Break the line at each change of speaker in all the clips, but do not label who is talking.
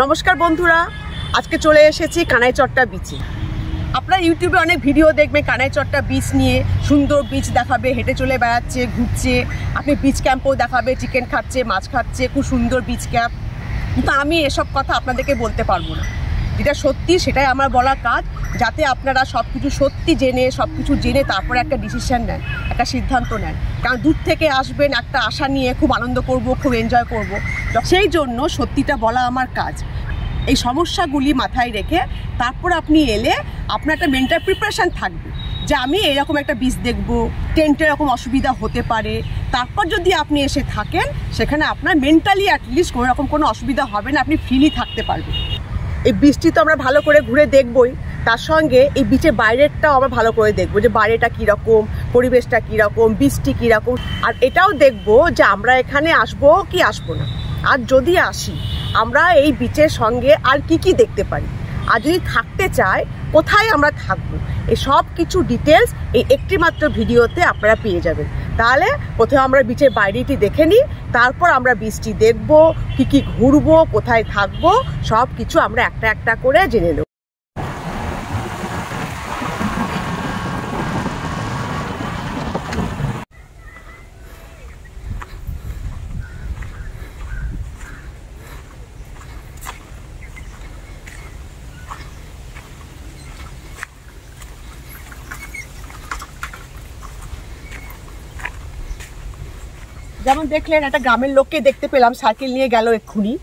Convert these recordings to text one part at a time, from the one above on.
নমস্কার বন্ধুরা, আজকে চলে এসেছি কানাইচট্টা বিচে। আপনারা ইউটিউবে অনেক ভিডিও দেখবেন কানাইচট্টা বিচ নিয়ে, সুন্দর বিচ দেখাবে, হেঁটে চলে বেড়াচ্ছে, ঘুরছে, আপনি বিচ ক্যাম্পও দেখাবে, চিকেন খাচ্ছে, মাছ খাচ্ছে, খুব সুন্দর বিচ ক্যাম্প। কিন্তু আমি এসব কথা আপনাদেরকে বলতে পারবো না। যেটা সত্যি সেটাই আমার বলার কাজ, যাতে আপনারা সব কিছু সত্যি জেনে, সব কিছু জেনে তারপরে একটা ডিসিশন নেন, একটা সিদ্ধান্ত নেন। কারণ দূর থেকে আসবেন একটা আশা নিয়ে, খুব আনন্দ করব, খুব এনজয় করব, সেই জন্য সত্যিটা বলা আমার কাজ। এই সমস্যাগুলি মাথায় রেখে তারপর আপনি এলে আপনার একটা মেন্টাল প্রিপারেশান থাকবে যে আমি এরকম একটা বিচ দেখবো, টেন্টের এরকম অসুবিধা হতে পারে। তারপর যদি আপনি এসে থাকেন সেখানে আপনার মেন্টালি অ্যাটলিস্ট কোনো রকম কোনো অসুবিধা হবে না, আপনি ফ্রিলি থাকতে পারবেন। এই বীচটি তো আমরা ভালো করে ঘুরে দেখবই, তার সঙ্গে এই বিচের বাইরেরটাও আমরা ভালো করে দেখবো যে বাইরেটা কীরকম, পরিবেশটা কীরকম, বীচটি কীরকম। আর এটাও দেখবো যে আমরা এখানে আসবো কি আসবো না, আর যদি আসি আমরা এই বিচের সঙ্গে আর কি কি দেখতে পারি, আর যদি থাকতে চাই কোথায় আমরা থাকবো, এই সব কিছু ডিটেলস এই একটি মাত্র ভিডিওতে আপনারা পেয়ে যাবেন। তাহলে প্রথমে আমরা বিচের বাইরেটি দেখে নিই, তারপর আমরা বিচটি দেখবো, কি কি ঘুরবো, কোথায় থাকবো, সব কিছু আমরা একটা একটা করে জেনে নেব। যেমন দেখলেন একটা গ্রামের লোককে দেখতে পেলাম, সাইকেল নিয়ে গেল এক্ষুনি।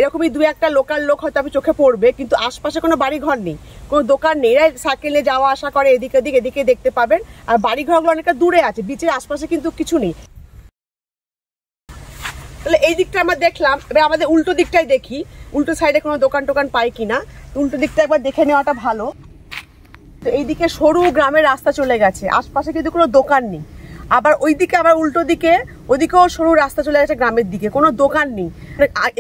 এরকমই দু একটা লোকাল লোক হয়তো আমি চোখে পড়বে, কিন্তু আশপাশে কোনো বাড়ি ঘর নেই, কোনো দোকান নেই। এরা সাইকেলে যাওয়া আসা করে, এদিকে এদিকে দেখতে পাবেন। আর বাড়ি ঘরগুলো অনেকটা দূরে আছে, বিচের আশপাশে কিন্তু কিছু নেই। তাহলে এই দিকটা আমরা দেখলাম, এবার আমাদের উল্টো দিকটাই দেখি, উল্টো সাইডে কোনো দোকান টোকান পাই কিনা। উল্টো দিকটা একবার দেখে নেওয়াটা ভালো। তো এইদিকে সরু গ্রামের রাস্তা চলে গেছে, আশপাশে কিন্তু কোনো দোকান নেই। আবার ওইদিকে আবার উল্টো দিকে ওদিকেও সরু রাস্তা চলে গেছে গ্রামের দিকে, কোনো দোকান নেই।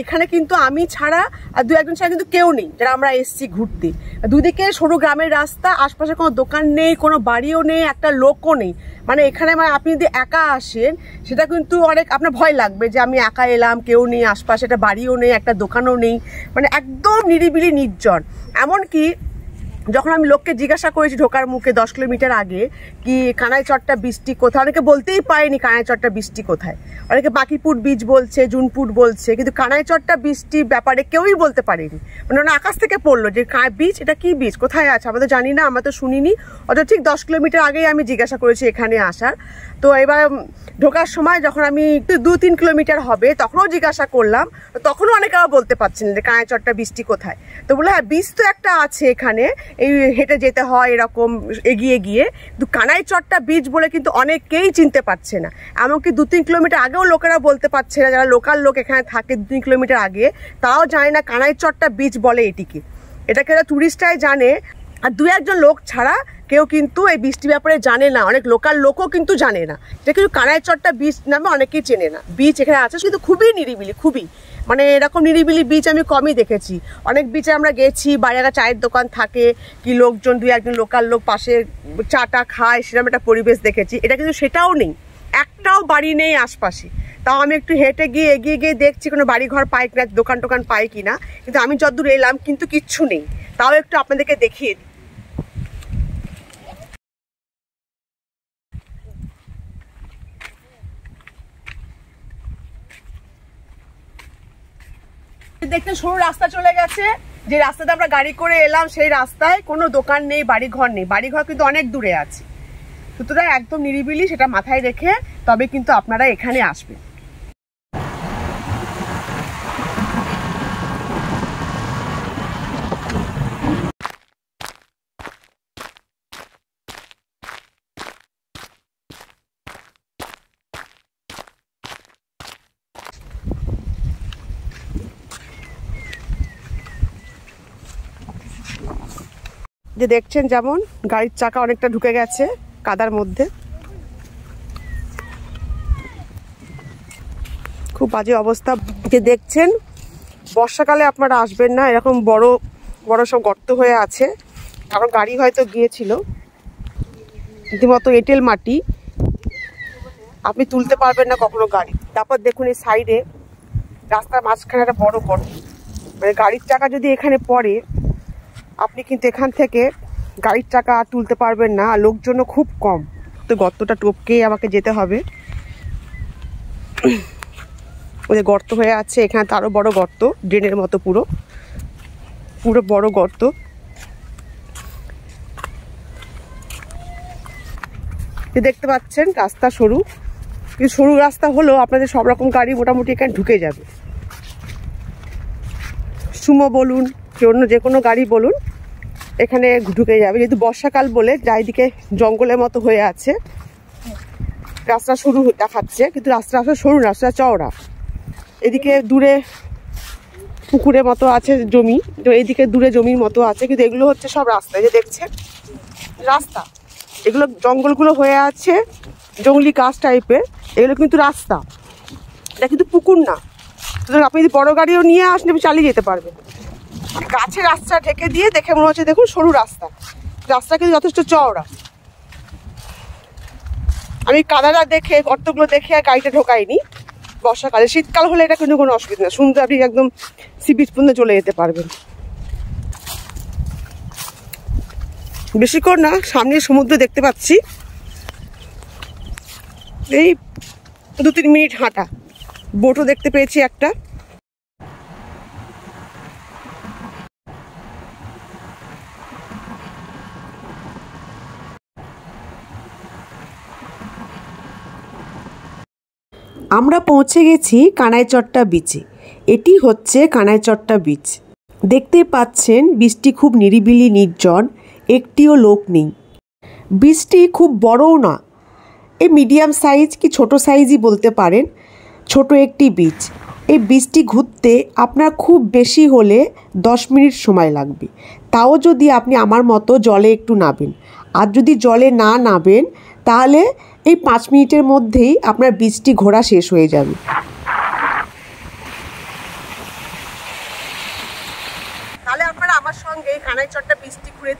এখানে কিন্তু আমি ছাড়া আর দু একজন ছাড়া কিন্তু কেউ নেই যারা আমরা এসছি ঘুরতে। দুদিকে সরু গ্রামের রাস্তা, আশপাশে কোনো দোকান নেই, কোনো বাড়িও নেই, একটা লোকও নেই। মানে এখানে আপনি যদি একা আসেন সেটা কিন্তু অনেক আপনার ভয় লাগবে যে আমি একা এলাম, কেউ নেই আশপাশে, একটা বাড়িও নেই, একটা দোকানও নেই, মানে একদম নিরিবিলি নির্জন। এমনকি যখন আমি লোককে জিজ্ঞাসা করেছি ঢোকার মুখে 10 কিলোমিটার আগে কি কানাইচট্টা বীচটি কোথায়, অনেকে বলতেই পারেনি কানাইচট্টা বীচটি কোথায়। অনেকে বাকিপুর বীচ বলছে, জুনপুট বলছে, কিন্তু কানাইচট্টা বীচটির ব্যাপারে কেউই বলতে পারেনি। মানে ওরা আকাশ থেকে পড়লো যে বীচ, এটা কি বীচ, কোথায় আছে, আমরা তো জানি না, আমরা তো শুনিনি। অথচ ঠিক 10 কিলোমিটার আগেই আমি জিজ্ঞাসা করেছি এখানে আসার। তো এবার ঢোকার সময় যখন আমি 2-3 কিলোমিটার হবে তখনও জিজ্ঞাসা করলাম, তখনও অনেকে আবার বলতে পারছেন যে কানাইচট্টা বীচটি কোথায়। তো বলে হ্যাঁ বীচ তো একটা আছে এখানে, এই হেঁটে যেতে হয় এরকম এগিয়ে গিয়ে, কিন্তু কানাইচট্টা বীচ বলে কিন্তু অনেকেই চিনতে পারছে না। এমনকি 2-3 কিলোমিটার আগেও লোকেরা বলতে পারছে না, যারা লোকাল লোক এখানে থাকে 2-3 কিলোমিটার আগে, তারাও জানে না কানাইচট্টা বীচ বলে এটিকে। এটাকে টুরিস্টরাই জানে, আর দু একজন লোক ছাড়া কেউ কিন্তু এই বীচটির ব্যাপারে জানে না। অনেক লোকাল লোকও কিন্তু জানে না, যে কিন্তু কানাইচট্টা বীচ নামে অনেকেই চেনে না। বীচ এখানে আছে কিন্তু খুবই নিরিবিলি, খুবই মানে এরকম নিরিবিলি বীচ আমি কমই দেখেছি। অনেক বিচে আমরা গেছি, বাইরে চায়ের দোকান থাকে, কি লোকজন 2-1 লোকাল লোক পাশে চাটা খায়, সেরকম একটা পরিবেশ দেখেছি। এটা কিন্তু সেটাও নেই, একটাও বাড়ি নেই আশপাশে। তাও আমি একটু হেঁটে গিয়ে এগিয়ে গিয়ে দেখছি কোনো বাড়ি ঘর পাই কিনা, দোকান টোকান পাই কিনা, কিন্তু আমি যতদূর এলাম কিন্তু কিচ্ছু নেই। তাও একটু আপনাদেরকে দেখিয়ে দিই। দেখতে সরু রাস্তা চলে গেছে, যে রাস্তাতে আমরা গাড়ি করে এলাম সেই রাস্তায় কোনো দোকান নেই, বাড়ি ঘর নেই। বাড়ি ঘর কিন্তু অনেক দূরে আছে। সুতরাং একদম নিরিবিলি, সেটা মাথায় রেখে তবে কিন্তু আপনারা এখানে আসবেন। যে দেখছেন যেমন গাড়ির চাকা অনেকটা ঢুকে গেছে কাদার মধ্যে, খুব বাজে অবস্থা। যে দেখছেন বর্ষাকালে আপনারা আসবেন না, এরকম বড় বড় সব গর্ত হয়ে আছে, এখন গাড়ি হয়তো গিয়েছিল। রীতিমতো এঁটেল মাটি, আপনি তুলতে পারবেন না কখনো গাড়ি। তারপর দেখুন এই সাইডে রাস্তার মাঝখানে একটা বড় গর্ত, মানে গাড়ির চাকা যদি এখানে পড়ে আপনি কিন্তু এখান থেকে গাড়ির চাকা তুলতে পারবেন না, আর লোকজনও খুব কম। তো গর্তটা টপকে আমাকে যেতে হবে। ওদের গর্ত হয়ে আছে, এখানে তো আরও বড় গর্ত, ড্রেনের মতো পুরো পুরো বড় গর্ত। দেখতে পাচ্ছেন রাস্তা সরু, কিন্তু সরু রাস্তা হলেও আপনাদের সব রকম গাড়ি মোটামুটি এখানে ঢুকে যাবে। সুমো বলুন কি অন্য যে কোনো গাড়ি বলুন এখানে ঢুকে যাবে, যেহেতু বর্ষাকাল বলে চারিদিকে জঙ্গলের মতো হয়ে আছে। রাস্তা সরু দেখাচ্ছে, কিন্তু রাস্তা আসলে সরু, রাস্তা চওড়া। এদিকে দূরে পুকুরের মতো আছে জমি, তো এইদিকে দূরে জমির মতো আছে, কিন্তু এগুলো হচ্ছে সব রাস্তা। এই যে দেখছেন রাস্তা, এগুলো জঙ্গলগুলো হয়ে আছে, জঙ্গলি গাছ টাইপের, এগুলো কিন্তু রাস্তা, এটা কিন্তু পুকুর না। সুতরাং আপনি যদি বড় গাড়িও নিয়ে আসেন আপনি চালিয়ে যেতে পারবেন। গাছের রাস্তা ঢেকে দিয়ে দেখে মনে হচ্ছে দেখুন সরু রাস্তা, রাস্তা কিন্তু যথেষ্ট চওড়া। আমি কাদাটা দেখে গর্তগুলো দেখে আর গাড়িটা ঢোকাইনি বর্ষাকালে। শীতকাল হলে এটা কিন্তু কোনো অসুবিধা না, সুন্দর আপনি একদম সি বিচ পর্যন্ত চলে যেতে পারবেন। বেশিক্ষণ না, সামনে সমুদ্র দেখতে পাচ্ছি, এই 2-3 মিনিট হাঁটা। বোটও দেখতে পেয়েছি একটা।
আমরা পৌঁছে গেছি কানাইচট্টা বিচে। এটি হচ্ছে কানাইচট্টা বিচ। দেখতে পাচ্ছেন বীচটি খুব নিরিবিলি নির্জন, একটিও লোক নেই। বীচটি খুব বড়ও না, এই মিডিয়াম সাইজ কি ছোট সাইজই বলতে পারেন, ছোট একটি বীচ। এই বীচটি ঘুরতে আপনার খুব বেশি হলে 10 মিনিট সময় লাগবে, তাও যদি আপনি আমার মতো জলে একটু নাবেন। আর যদি জলে না নাবেন তাহলে এই 5 মিনিটের মধ্যেই আপনার বীচটি ঘোরা শেষ হয়ে যাবে।
তাহলে আপনারা আমার সঙ্গে কানাইচট্টা বীচটি ঘুরে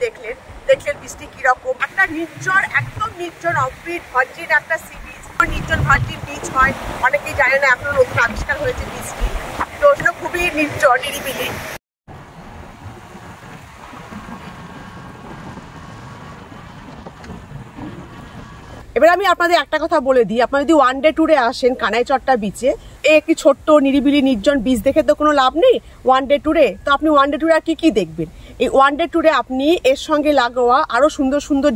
দেখলেন বীচটি কিরকম। একটা নির্জন, একদম নির্জন অফবিট ভার্জিন একটা সি বিচ, নির্জন ভার্জিন বিচ হয়, অনেকেই জানে না, এখনো নতুন আবিষ্কার হয়েছে বীচটি। তো সেটা খুবই নির্জন নিরিবিলি। এবার আমি আপনাদের একটা কথা বলে দিই, আপনারা যদি ওয়ান ডে ট্যুরে আসেন কানাইচট্টা বিচে, এই একটি ছোট্ট নিরিবিলি নির্জন বিচ দেখে তো কোনো লাভ নেই ওয়ান ডে ট্যুরে। তো আপনি ওয়ান ডে ট্যুরে আর কি দেখবেন? এই ওয়ান ডে ট্যুরে আপনি এর সঙ্গে লাগোয়া আরও সুন্দর সুন্দর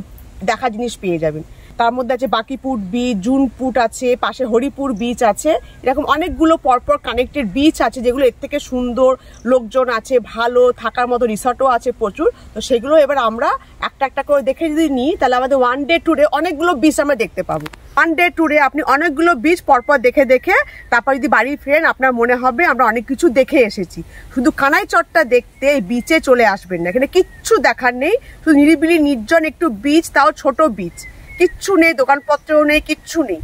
দেখা জিনিস পেয়ে যাবেন। তার মধ্যে আছে বাকিপুট বিচ, জুনপুট আছে, পাশে হরিপুর বিচ আছে, এরকম অনেকগুলো পরপর কানেক্টেড বিচ আছে যেগুলো এর থেকে সুন্দর, লোকজন আছে, ভালো থাকার মতো রিসর্টও আছে প্রচুর। তো সেগুলো এবার আমরা একটা একটা করে দেখে যদি নিই তাহলে আমাদের ওয়ান ডে ট্যুরে অনেকগুলো বিচ আমরা দেখতে পাবো। ওয়ান ডে ট্যুরে আপনি অনেকগুলো বিচ পরপর দেখে দেখে তারপর যদি বাড়ি ফেরেন আপনার মনে হবে আমরা অনেক কিছু দেখে এসেছি। শুধু কানাইচট্টা দেখতে এই বিচে চলে আসবেন না, এখানে কিচ্ছু দেখার নেই, শুধু নিরিবিলি নির্জন একটু বিচ, তাও ছোট বিচ, কিচ্ছু নেই, দোকানপত্রও নেই, কিচ্ছু নেই।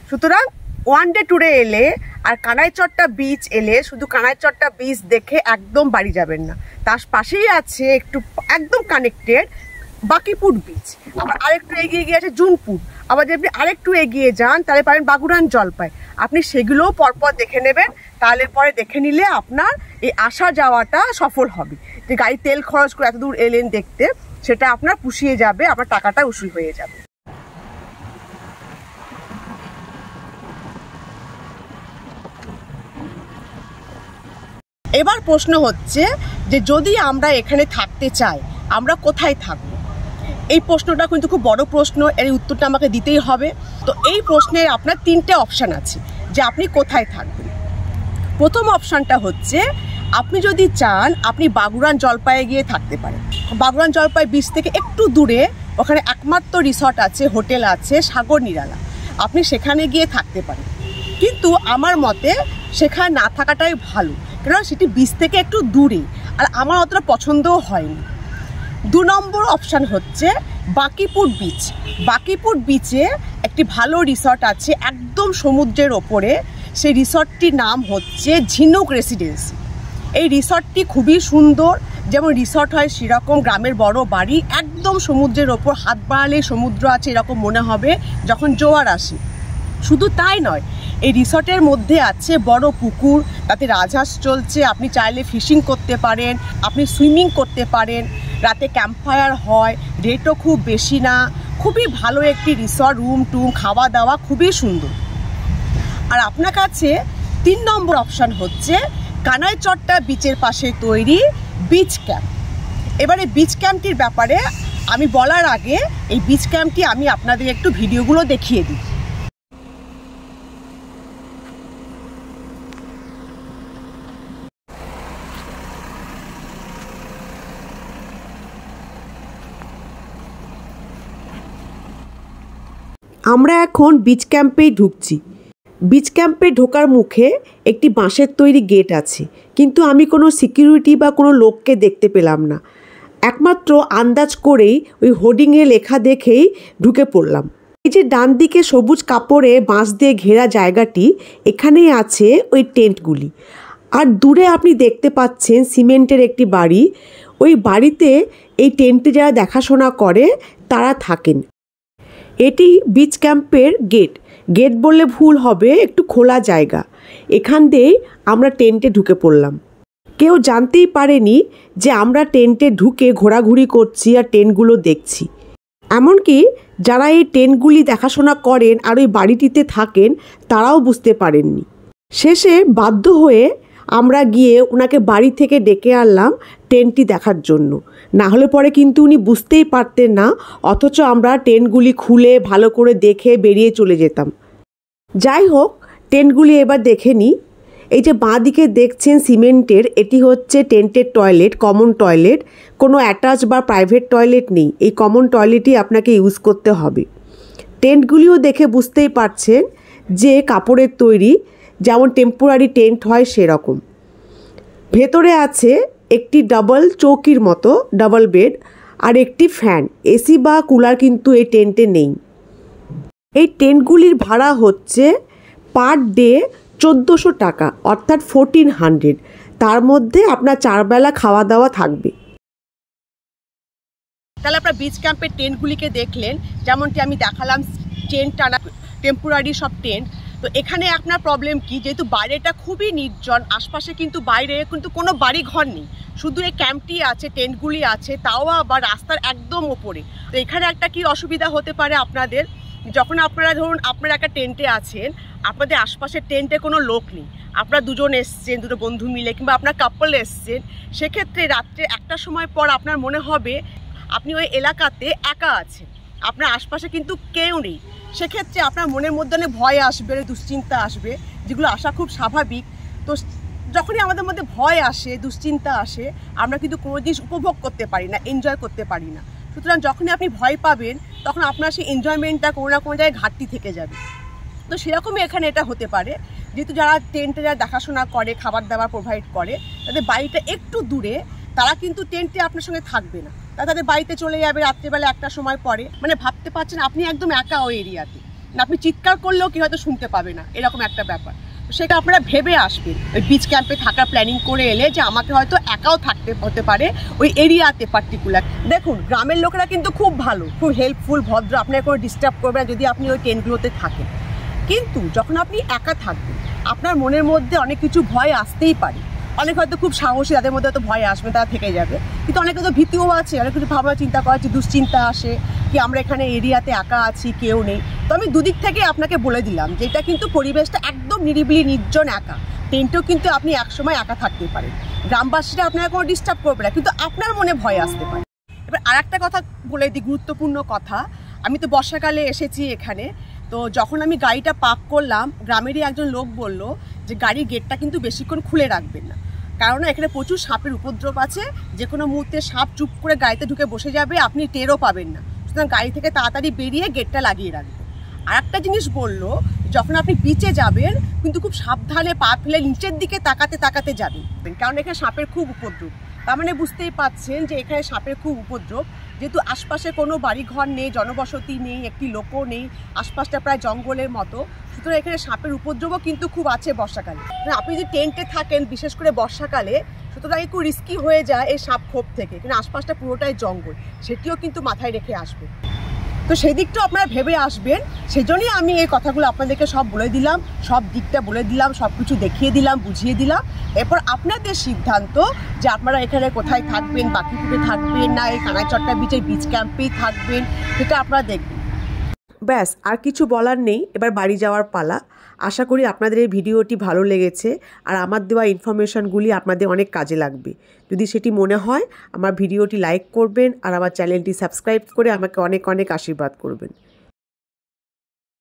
সুতরাং ওয়ান ডে ট্যুরে এলে আর কানাইচট্টা বিচ এলে শুধু কানাইচট্টা বিচ দেখে একদম বাড়ি যাবেন না, তার পাশেই আছে একটু একদম কানেক্টেড বাকিপুট বিচ, আবার আরেকটু এগিয়ে গিয়ে আছে জুনপুট, আবার যদি আপনি আরেকটু এগিয়ে যান তাহলে পারেন বাগুড়ান জলপাই। আপনি সেগুলোও পরপর দেখে নেবেন, তাহলে পরে দেখে নিলে আপনার এই আসা যাওয়াটা সফল হবে। যে গাড়ি তেল খরচ করে এত দূর এলেন দেখতে, সেটা আপনার পুষিয়ে যাবে, আপনার টাকাটা উসুল হয়ে যাবে। এবার প্রশ্ন হচ্ছে যে যদি আমরা এখানে থাকতে চাই আমরা কোথায় থাকব? এই প্রশ্নটা কিন্তু খুব বড় প্রশ্ন, এর উত্তরটা আমাকে দিতেই হবে। তো এই প্রশ্নের আপনার 3টে অপশান আছে যে আপনি কোথায় থাকবেন। প্রথম অপশানটা হচ্ছে আপনি যদি চান আপনি বাগুড়ান জলপাইয়ে গিয়ে থাকতে পারেন। বাগুড়ান জলপাই বিচ থেকে একটু দূরে ওখানে একমাত্র রিসর্ট আছে, হোটেল আছে সাগর নিরালা, আপনি সেখানে গিয়ে থাকতে পারেন। কিন্তু আমার মতে সেখানে না থাকাটাই ভালো, কারণ সেটি বিচ থেকে একটু দূরে, আর আমার অতটা পছন্দও হয়নি। 2 নম্বর অপশান হচ্ছে বাকিপুট বিচ। বাকিপুট বিচে একটি ভালো রিসর্ট আছে একদম সমুদ্রের ওপরে, সেই রিসর্টটির নাম হচ্ছে ঝিনুক রেসিডেন্সি। এই রিসর্টটি খুবই সুন্দর, যেমন রিসর্ট হয় সেরকম গ্রামের বড় বাড়ি, একদম সমুদ্রের ওপর, হাত বাড়ালে সমুদ্র আছে এরকম মনে হবে যখন জোয়ার আসে। শুধু তাই নয়, এই রিসর্টের মধ্যে আছে বড় পুকুর, তাতে রাজহাঁস চলছে, আপনি চাইলে ফিশিং করতে পারেন, আপনি সুইমিং করতে পারেন, রাতে ক্যাম্পফায়ার হয়, রেটও খুব বেশি না, খুবই ভালো একটি রিসর্ট, রুম টুম খাওয়া দাওয়া খুবই সুন্দর। আর আপনার কাছে 3 নম্বর অপশান হচ্ছে কানাইচট্টা বিচের পাশে তৈরি বিচ ক্যাম্প। এবারে বিচ ক্যাম্পটির ব্যাপারে আমি বলার আগে এই বিচ ক্যাম্পটি আমি আপনাদের একটু ভিডিওগুলো দেখিয়ে দিই।
আমরা এখন বিচ ক্যাম্পেই ঢুকছি। বিচ ক্যাম্পে ঢোকার মুখে একটি বাঁশের তৈরি গেট আছে, কিন্তু আমি কোনো সিকিউরিটি বা কোনো লোককে দেখতে পেলাম না। একমাত্র আন্দাজ করেই ওই হোর্ডিংয়ে লেখা দেখেই ঢুকে পড়লাম। এই যে ডান দিকে সবুজ কাপড়ে বাঁশ দিয়ে ঘেরা জায়গাটি, এখানেই আছে ওই টেন্টগুলি। আর দূরে আপনি দেখতে পাচ্ছেন সিমেন্টের একটি বাড়ি। ওই বাড়িতে এই টেন্টে যারা দেখাশোনা করে তারা থাকেন। এটি বিচ ক্যাম্পের গেট। গেট বললে ভুল হবে, একটু খোলা জায়গা। এখান দিয়েই আমরা টেন্টে ঢুকে পড়লাম। কেউ জানতেই পারেনি যে আমরা টেন্টে ঢুকে ঘোরাঘুরি করছি আর টেন্টগুলো দেখছি। এমনকি যারা এই টেন্টগুলি দেখাশোনা করেন আর ওই বাড়িটিতে থাকেন তারাও বুঝতে পারেননি। শেষে বাধ্য হয়ে আমরা গিয়ে ওনাকে বাড়ি থেকে ডেকে আনলাম টেন্টটি দেখার জন্য। না হলে পরে কিন্তু উনি বুঝতেই পারতেন না, অথচ আমরা টেন্টগুলি খুলে ভালো করে দেখে বেরিয়ে চলে যেতাম। যাই হোক, টেন্টগুলি এবার দেখে নিই। এই যে বাঁ দিকে দেখছেন সিমেন্টের, এটি হচ্ছে টেন্টের টয়লেট, কমন টয়লেট। কোনো অ্যাটাচ বা প্রাইভেট টয়লেট নেই, এই কমন টয়লেটই আপনাকে ইউজ করতে হবে। টেন্টগুলিও দেখে বুঝতেই পারছেন যে কাপড়ের তৈরি, যেমন টেম্পোরারি টেন্ট হয় সেরকম। ভেতরে আছে একটি ডাবল চৌকির মতো ডাবল বেড আর একটি ফ্যান। এসি বা কুলার কিন্তু এই টেন্টে নেই। এই টেন্টগুলির ভাড়া হচ্ছে পার ডে 1400 টাকা, অর্থাৎ 1400। তার মধ্যে আপনার 4 বেলা খাওয়া দাওয়া থাকবে।
তাহলে আপনার বিচ ক্যাম্পের টেন্টগুলিকে দেখলেন, যেমনটি আমি দেখালাম টেন্ট টানা, টেম্পোরারি সব টেন্ট। তো এখানে আপনার প্রবলেম কি, যেহেতু বাইরেটা খুবই নির্জন, আশপাশে কিন্তু বাইরে কিন্তু কোনো বাড়ি ঘর নেই, শুধু এই ক্যাম্পটি আছে, টেন্টগুলি আছে, তাও আবার রাস্তার একদম ওপরে। তো এখানে একটা কি অসুবিধা হতে পারে আপনাদের, যখন আপনারা ধরুন আপনারা একটা টেন্টে আছেন, আপনাদের আশপাশের টেন্টে কোনো লোক নেই, আপনারা দুজন এসছেন, দুটো বন্ধু মিলে কিংবা আপনার কাপল এসছেন, সেক্ষেত্রে রাত্রে 1টার সময় পর আপনার মনে হবে আপনি ওই এলাকাতে একা আছেন, আপনার আশপাশে কিন্তু কেউ নেই। সেক্ষেত্রে আপনার মনের মধ্যে অনেক ভয় আসবে, দুশ্চিন্তা আসবে, যেগুলো আসা খুব স্বাভাবিক। তো যখনই আমাদের মধ্যে ভয় আসে, দুশ্চিন্তা আসে, আমরা কিন্তু কোনো জিনিস উপভোগ করতে পারি না, এনজয় করতে পারি না। সুতরাং যখনই আপনি ভয় পাবেন, তখন আপনার সেই এনজয়মেন্টটা কোনো না কোনো জায়গায় ঘাটতি থেকে যাবে। তো সেরকমই এখানে এটা হতে পারে, যেহেতু যারা টেন্টে যারা দেখাশোনা করে, খাবার দাবার প্রোভাইড করে, তাদের বাড়িটা একটু দূরে, তারা কিন্তু টেন্টে আপনার সঙ্গে থাকবে না, তাদের বাড়িতে চলে যাবে রাত্রেবেলা 1টার সময় পরে। মানে ভাবতে পারছেন আপনি একদম একা ওই এরিয়াতে, না আপনি চিৎকার করলেও কি হয়তো শুনতে পাবে না, এরকম একটা ব্যাপার। সেটা আপনারা ভেবে আসবেন ওই বিচ ক্যাম্পে থাকার প্ল্যানিং করে এলে, যে আমাকে হয়তো একাও থাকতে হতে পারে ওই এরিয়াতে পার্টিকুলার। দেখুন, গ্রামের লোকেরা কিন্তু খুব ভালো, খুব হেল্পফুল, ভদ্র, আপনাকে কোনো ডিস্টার্ব করবে না যদি আপনি ওই টেন্টগুলোতে থাকেন। কিন্তু যখন আপনি একা থাকবেন, আপনার মনের মধ্যে অনেক কিছু ভয় আসতেই পারে। অনেক হয়তো খুব সাহসী, তাদের মধ্যে হয়তো ভয় আসবে, তারা থেকে যাবে, কিন্তু অনেকে তো ভীতিও আছে, অনেক কিছু ভাবনা চিন্তা করা আছে, দুশ্চিন্তা আসে কি আমরা এখানে এরিয়াতে একা আছি, কেউ নেই। তো আমি দুদিক থেকে আপনাকে বলে দিলাম যে এটা কিন্তু পরিবেশটা একদম নিরিবিলি, নির্জন, একা। টেন্টেও কিন্তু আপনি একসময় একা থাকতে পারেন, গ্রামবাসীরা আপনাকে কোনো ডিস্টার্ব করবে না, কিন্তু আপনার মনে ভয় আসতে পারে। এবার আর একটা কথা বলে দিই, গুরুত্বপূর্ণ কথা। আমি তো বর্ষাকালে এসেছি এখানে, তো যখন আমি গাড়িটা পার্ক করলাম, গ্রামেরই একজন লোক বলল যে গাড়ির গেটটা কিন্তু বেশিক্ষণ খুলে রাখবেন না, কারণ এখানে প্রচুর সাপের উপদ্রব আছে, যে কোনো মুহূর্তে সাপ চুপ করে গাড়িতে ঢুকে বসে যাবে, আপনি টেরও পাবেন না। সুতরাং গাড়ি থেকে তাড়াতাড়ি বেরিয়ে গেটটা লাগিয়ে রাখবেন। আর একটা জিনিস বললো, যখন আপনি বিচে যাবেন কিন্তু খুব সাবধানে পা ফেলে নিচের দিকে তাকাতে তাকাতে যাবেন, কারণ এখানে সাপের খুব উপদ্রব। তার মানে বুঝতেই পাচ্ছেন যে এখানে সাপের খুব উপদ্রব, যেহেতু আশপাশে কোনো বাড়িঘর নেই, জনবসতি নেই, একটি লোকও নেই, আশপাশটা প্রায় জঙ্গলের মতো। সুতরাং এখানে সাপের উপদ্রবও কিন্তু খুব আছে বর্ষাকালে। আপনি যদি টেন্টে থাকেন, বিশেষ করে বর্ষাকালে, সুতরাং একটু রিস্কি হয়ে যায় এই সাপ খোপ থেকে, কিন্তু আশপাশটা পুরোটাই জঙ্গল, সেটিও কিন্তু মাথায় রেখে আসবে। তো সেই দিকটাও আপনারা ভেবে আসবেন। সেই জন্যই আমি এই কথাগুলো আপনাদেরকে সব বলে দিলাম, সব দিকটা বলে দিলাম, সব কিছু দেখিয়ে দিলাম, বুঝিয়ে দিলাম। এরপর আপনাদের সিদ্ধান্ত যে আপনারা এখানে কোথায় থাকবেন, বাকিপুরে থাকবেন না এই কানাইচট্টা বিচের বিচ ক্যাম্পেই থাকবেন, সেটা আপনারা দেখবেন।
ব্যাস, আর কিছু বলার নেই, এবার বাড়ি যাওয়ার পালা। আশা করি আপনাদের এই ভিডিওটি ভালো লেগেছে আর আমার দেওয়া ইনফরমেশনগুলি আপনাদের অনেক কাজে লাগবে। যদি সেটি মনে হয় আমার ভিডিওটি লাইক করবেন আর আমার চ্যানেলটি সাবস্ক্রাইব করে আমাকে অনেক অনেক আশীর্বাদ করবেন।